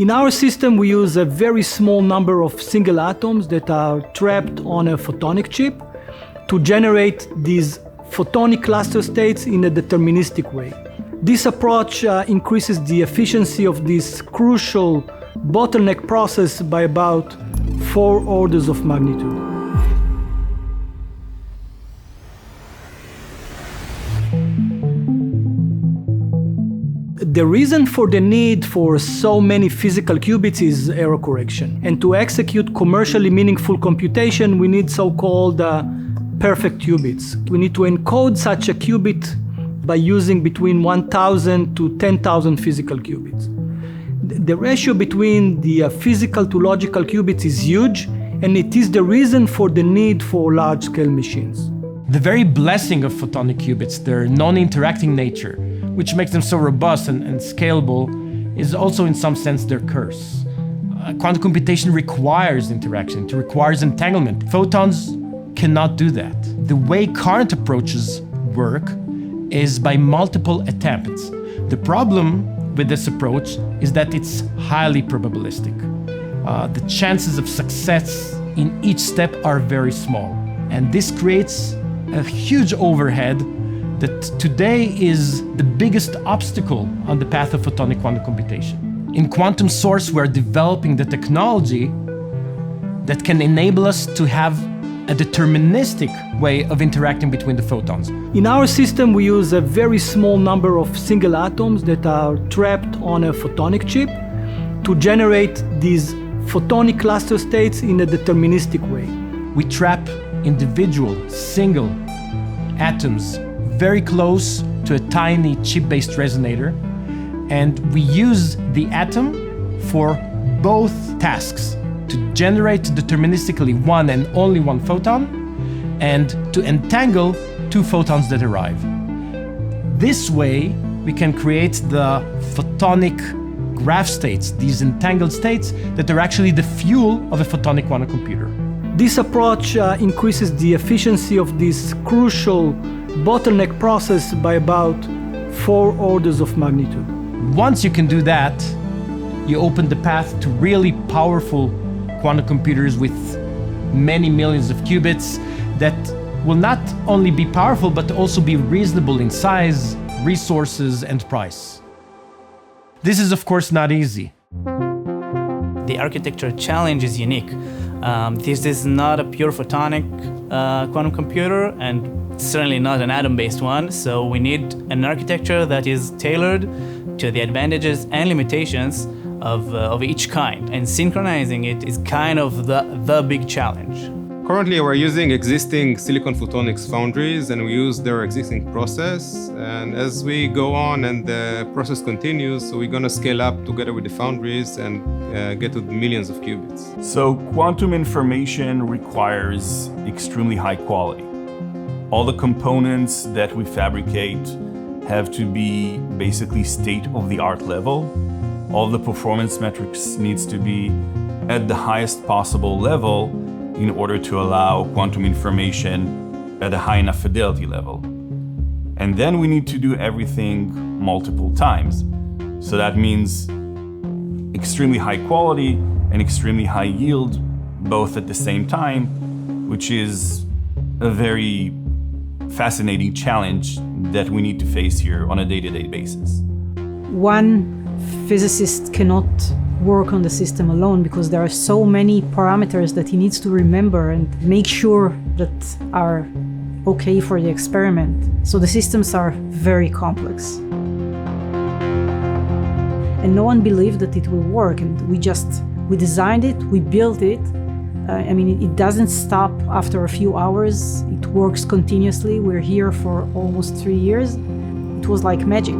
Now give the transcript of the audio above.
In our system, we use a very small number of single atoms that are trapped on a photonic chip to generate these photonic cluster states in a deterministic way. This approach increases the efficiency of this crucial bottleneck process by about 4 orders of magnitude. The reason for the need for so many physical qubits is error correction. And to execute commercially meaningful computation, we need so-called perfect qubits. We need to encode such a qubit by using between 1,000 to 10,000 physical qubits. The ratio between the physical to logical qubits is huge, and it is the reason for the need for large-scale machines. The very blessing of photonic qubits, their non-interacting nature, which makes them so robust and scalable, is also in some sense their curse. Quantum computation requires interaction, it requires entanglement. Photons cannot do that. The way current approaches work is by multiple attempts. The problem with this approach is that it's highly probabilistic. The chances of success in each step are very small. And this creates a huge overhead that today is the biggest obstacle on the path of photonic quantum computation. In Quantum Source, we're developing the technology that can enable us to have a deterministic way of interacting between the photons. In our system, we use a very small number of single atoms that are trapped on a photonic chip to generate these photonic cluster states in a deterministic way. We trap individual, single atoms very close to a tiny chip-based resonator, and we use the atom for both tasks: to generate deterministically one and only one photon, and to entangle 2 photons that arrive. This way, we can create the photonic graph states, these entangled states that are actually the fuel of a photonic quantum computer. This approach increases the efficiency of this crucial bottleneck process by about 4 orders of magnitude. Once you can do that, you open the path to really powerful quantum computers with many millions of qubits that will not only be powerful, but also be reasonable in size, resources, and price. This is, of course, not easy. The architecture challenge is unique. This is not a pure photonic quantum computer, and certainly not an atom-based one, so we need an architecture that is tailored to the advantages and limitations of each kind, and synchronizing it is kind of the big challenge. Currently, we're using existing silicon photonics foundries, and we use their existing process. And as we go on and the process continues, so we're going to scale up together with the foundries and get to millions of qubits. So quantum information requires extremely high quality. All the components that we fabricate have to be basically state-of-the-art level. All the performance metrics needs to be at the highest possible level in order to allow quantum information at a high enough fidelity level. And then we need to do everything multiple times. So that means extremely high quality and extremely high yield, both at the same time, which is a very fascinating challenge that we need to face here on a day-to-day basis. One physicist cannot work on the system alone because there are so many parameters that he needs to remember and make sure that are okay for the experiment. So the systems are very complex. And no one believed that it will work, and we designed it, we built it. It doesn't stop after a few hours. It works continuously. We're here for almost 3 years. It was like magic.